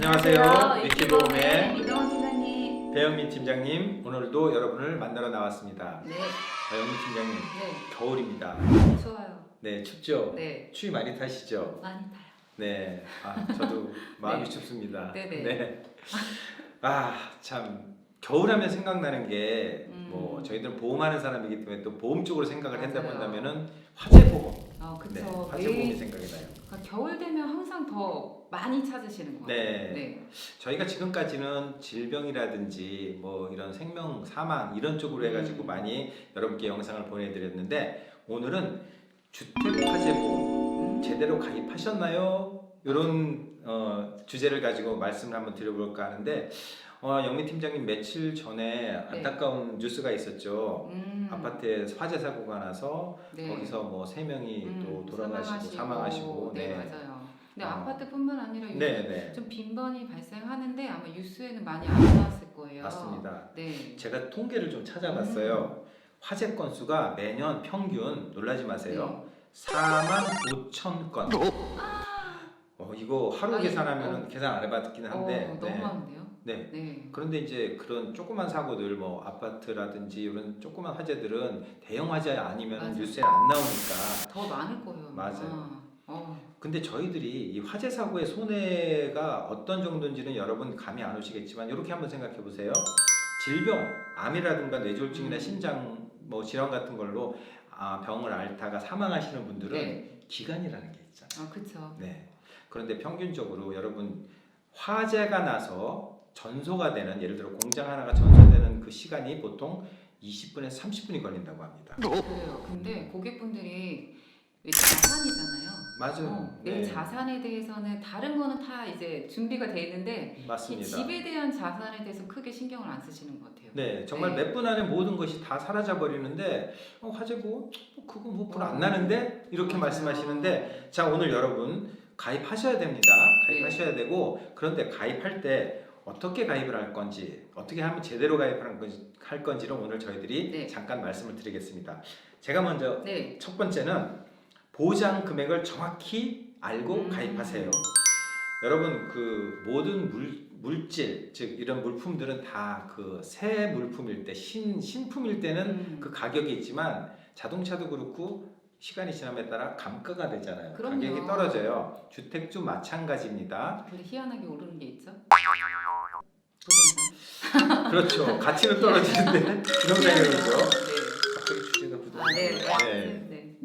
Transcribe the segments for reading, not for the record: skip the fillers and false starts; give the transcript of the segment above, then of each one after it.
안녕하세요. 위키보험의 이동원 팀장님. 배영민 팀장님, 오늘도 여러분을 만나러 나왔습니다. 네. 영민 팀장님, 네. 겨울입니다. 좋아요. 네, 춥죠? 네. 추위 많이 타시죠? 많이 타요. 네, 저도 마음이 네. 춥습니다. 네네. 네. 참 겨울하면 생각나는 게 뭐 저희들은 보험하는 사람이기 때문에 또 보험 쪽으로 생각을 한다 맞아요. 본다면은 화재보험. 그쵸. 네, 화재보험이 생각이 나요. 그러니까 겨울 되면 항상 더 많이 찾으시는 것 같아요. 네. 네. 저희가 지금까지는 질병이라든지 뭐 이런 생명, 사망 이런 쪽으로 해가지고 많이 여러분께 영상을 보내드렸는데, 오늘은 주택화재보험 제대로 가입하셨나요? 이런 주제를 가지고 말씀을 한번 드려볼까 하는데, 영민 팀장님 며칠 전에 안타까운 뉴스가 있었죠. 아파트에 화재 사고가 나서 네. 거기서 뭐 3명이 또 돌아가시고 사망하시고. 네, 맞아요. 근데 아파트뿐만 아니라 요즘 좀 빈번히 발생하는데 아마 뉴스에는 많이 안 나왔을 거예요. 맞습니다. 네. 제가 통계를 좀 찾아봤어요. 화재 건수가 매년 평균, 놀라지 마세요, 45,000건. 이거 하루 계산하면 계산 안 해봤긴 한데 너무 많은데요? 네. 그런데 이제 그런 조그만 사고들, 뭐 아파트라든지 이런 조그만 화재들은 대형 화재 아니면 맞아요. 뉴스에 안 나오니까 더 많을 거예요. 맞아요. 근데 저희들이 이 화재 사고의 손해가 어떤 정도인지는 여러분 감이 안 오시겠지만 이렇게 한번 생각해 보세요. 질병, 암이라든가 뇌졸중이나 심장 뭐 질환 같은 걸로 병을 앓다가 사망하시는 분들은 기간이라는 게 있잖아요. 그렇죠. 네. 그런데 평균적으로 여러분 화재가 나서 전소가 되는, 예를 들어 공장 하나가 전소되는 그 시간이 보통 20분에서 30분이 걸린다고 합니다. 그래요. 근데 고객분들이 왜 자산이잖아요. 맞아요. 내 자산에 대해서는 다른 거는 다 이제 준비가 돼 있는데 맞습니다. 이 집에 대한 자산에 대해서 크게 신경을 안 쓰시는 것 같아요. 네, 정말 몇 분 안에 모든 것이 다 사라져 버리는데 화재 그거 뭐 불 안 나는데 이렇게 말씀하시는데, 자, 오늘 여러분 가입하셔야 됩니다. 가입하셔야 되고, 그런데 가입할 때 어떻게 가입을 할 건지, 어떻게 하면 제대로 할 건지를 오늘 저희들이 잠깐 말씀을 드리겠습니다. 제가 먼저 첫 번째는 보장 금액을 정확히 알고 가입하세요. 여러분, 그 모든 물질, 즉 이런 물품들은 다 그 새 물품일 때, 신품일 때는 그 가격이 있지만 자동차도 그렇고 시간이 지남에 따라 감가가 되잖아요. 그럼요. 가격이 떨어져요. 주택도 마찬가지입니다. 근데 희한하게 오르는 게 있죠? 부동산. 그렇죠. 가치는 떨어지는데 부동산이 오르죠. 갑자기 주제가 부동산. 네.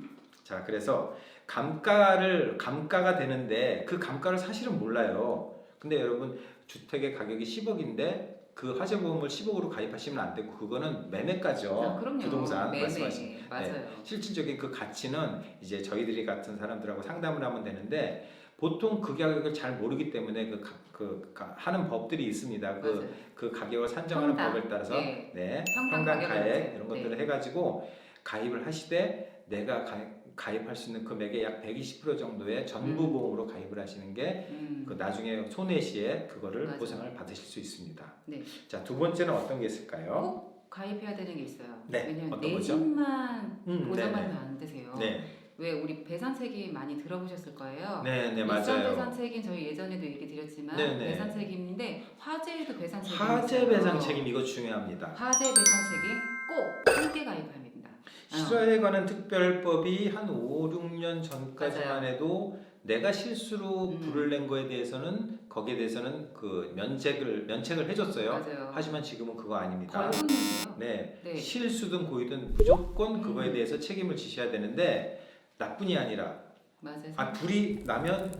자, 그래서 감가가 되는데 그 감가를 사실은 몰라요. 근데 여러분, 주택의 가격이 10억인데 그 화재보험을 10억으로 가입하시면 안 되고, 그거는 매매가죠. 그럼요. 부동산 매매. 말씀하신. 맞아요. 실질적인 그 가치는 이제 저희들이 같은 사람들하고 상담을 하면 되는데, 보통 그 가격을 잘 모르기 때문에 하는 법들이 있습니다. 그 가격을 산정하는 법에 따라서 평당 가액 이런 것들을 해가지고 가입을 하시되, 내가 가입할 수 있는 금액의 약 120% 정도의 전부 보험으로 가입을 하시는 게 그 나중에 손해 시에 그거를 보상을 받으실 수 있습니다. 자, 두 번째는 어떤 게 있을까요? 꼭 가입해야 되는 게 있어요. 네. 왜냐면 어떤 내 거죠? 집만 보장받으면 안 되세요. 왜 우리 배상 책임 많이 들어보셨을 거예요. 네, 일산 맞아요. 배상 책임 저희 예전에도 얘기 드렸지만 배상 책임인데 화재에도 배상 책임이 화재 있어요. 배상 책임, 이거 중요합니다. 화재 배상 책임 꼭 함께 가입합니다. 실화에 관한 특별법이 한 5, 6년 전까지만 해도 내가 실수로 불을 낸 거에 대해서는, 거기에 대해서는 그 면책을 해줬어요. 맞아요. 하지만 지금은 그거 아닙니다. 벌금이에요. 실수든 고의든 무조건 그거에 대해서 책임을 지셔야 되는데, 나뿐이 아니라 불이 나면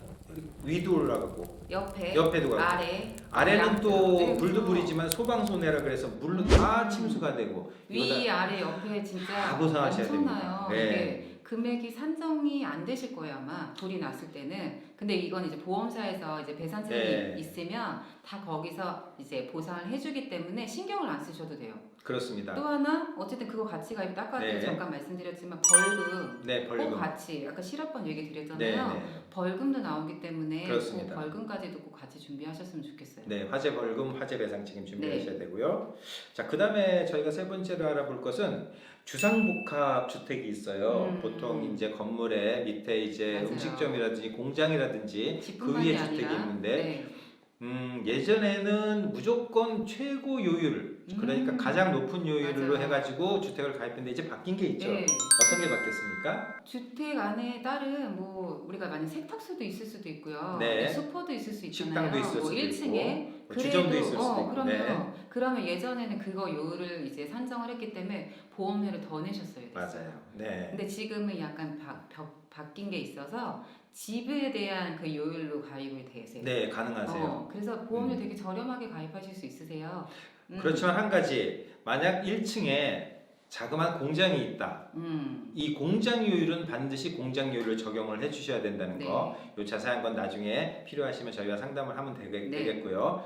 위도 올라가고 옆에도 가고 아래는 또 불도 불이지만 소방손해라 그래서 물로 다 침수가 되고, 위 아래 옆에 진짜 다 보상하셔야 엄청나요. 됩니다. 이게 금액이 산정이 안 되실 거예요, 아마 불이 났을 때는. 근데 이건 이제 보험사에서 이제 배상책이 있으면 다 거기서 이제 보상을 해주기 때문에 신경을 안 쓰셔도 돼요. 그렇습니다. 또 하나, 어쨌든 그거 같이 가입, 아까 잠깐 말씀드렸지만 벌금 꼭 같이, 아까 실업번 얘기 드렸잖아요. 벌금도 나오기 때문에 그 벌금까지도 꼭 같이 준비하셨으면 좋겠어요. 화재 벌금, 화재 배상 책임 준비하셔야 되고요. 자, 그 다음에 저희가 세 번째로 알아볼 것은 주상복합 주택이 있어요. 보통 이제 건물에 밑에 이제 음식점이라든지 공장이라든지 그 위에 주택이 있는데 예전에는 무조건 최고 요율, 그러니까 가장 높은 요율로 맞아요. 해가지고 주택을 가입했는데 이제 바뀐 게 있죠. 네. 어떤 게 바뀌었습니까? 주택 안에 따른 뭐 우리가 만약 세탁소도 있을 수도 있고요. 네. 슈퍼도 있을 수 있잖아요. 식당도 있을 뭐 수도 1층에 있고, 뭐 주점도 있을 수도 있고. 그럼요. 네. 그러면 예전에는 그거 요율을 이제 산정을 했기 때문에 보험료를 더 내셨어야 됐어요. 맞아요. 네. 근데 지금은 약간 바뀐 게 있어서 집에 대한 그 요율로 가입이 되세요. 네, 가능하세요. 그래서 보험료 되게 저렴하게 가입하실 수 있으세요. 그렇지만 한 가지, 만약 1층에 자그마한 공장이 있다. 이 공장 요율은 반드시 공장 요율을 적용을 해주셔야 된다는 거. 요 자세한 건 나중에 필요하시면 저희가 상담을 하면 되겠고요.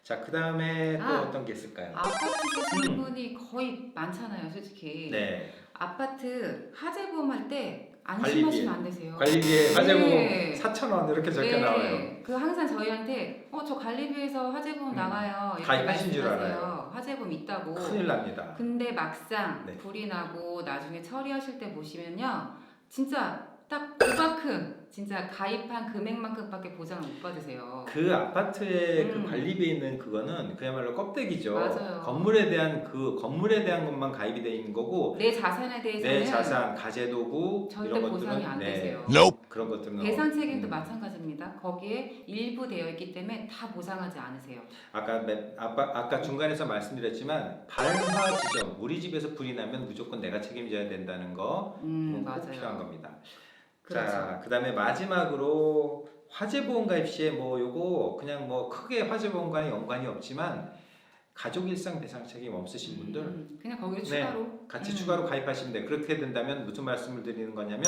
자, 그 다음에 또 어떤 게 있을까요? 아파트 사시는 분이 거의 많잖아요, 솔직히. 네. 아파트 화재보험 할 때 관리비에. 안심하시면 안 되세요. 관리비에 화재보험 네. 4,000원 이렇게 적혀 네. 나와요. 그 항상 저희한테 저 관리비에서 화재보험 나가요. 이렇게 가입하신 줄 말씀하세요. 알아요. 화재보험 있다고. 큰일 납니다. 근데 막상 네. 불이 나고 나중에 처리하실 때 보시면요, 진짜 딱 그만큼 진짜 가입한 금액만큼밖에 보장을 못 받으세요. 그 아파트의 그 음. 관리비에 있는 그거는 그야말로 껍데기죠. 맞아요. 건물에 대한 것만 가입이 돼 있는 거고 내 자산에 대해서는 내 자산, 가재도구 절대 이런 보상이 것들은 안 되세요. 그런 것들은 배상 책임도 마찬가지입니다. 거기에 일부 되어 있기 때문에 다 보상하지 않으세요. 아까 중간에서 말씀드렸지만 발화 지점, 우리 집에서 불이 나면 무조건 내가 책임져야 된다는 거 꼭 맞아요. 필요한 겁니다. 그렇죠. 자, 그다음에 마지막으로 화재보험 가입 시에 뭐 요거 그냥 뭐 크게 화재보험과는 연관이 없지만 가족 일상 배상 책임 없으신 분들 그냥 거기를 네, 추가로 같이 추가로 가입하시면 돼요. 그렇게 된다면 무슨 말씀을 드리는 거냐면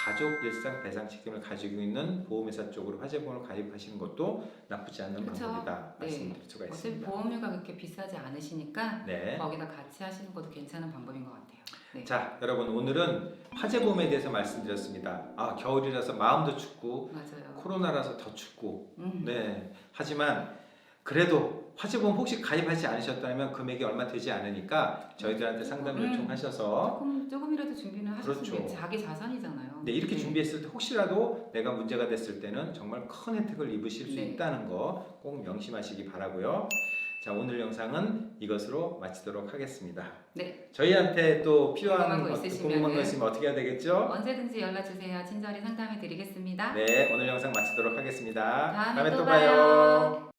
가족 일상 배상 책임을 가지고 있는 보험회사 쪽으로 화재보험을 가입하시는 것도 나쁘지 않는 그쵸. 방법이다 네. 말씀드릴 수가 어차피 있습니다. 보험료가 그렇게 비싸지 않으시니까 네. 거기다 같이 하시는 것도 괜찮은 방법인 것 같아요. 네. 자, 여러분 오늘은 화재보험에 대해서 말씀드렸습니다. 겨울이라서 마음도 춥고 맞아요. 코로나라서 더 춥고 음. 네. 하지만 그래도 화재보험 혹시 가입하지 않으셨다면 금액이 얼마 되지 않으니까 저희들한테 상담 요청하셔서 조금이라도 준비는 하셨으면 그렇죠. 자기 자산이잖아요. 네, 이렇게 준비했을 때 혹시라도 내가 문제가 됐을 때는 정말 큰 혜택을 입으실 수 네. 있다는 거 꼭 명심하시기 바라고요. 자, 오늘 영상은 이것으로 마치도록 하겠습니다. 네. 저희한테 또 필요한 궁금한 거 궁금한 거 있으면 어떻게 해야 되겠죠? 언제든지 연락 주세요. 친절히 상담해 드리겠습니다. 네, 오늘 영상 마치도록 하겠습니다. 다음에 또 봐요. 봐요.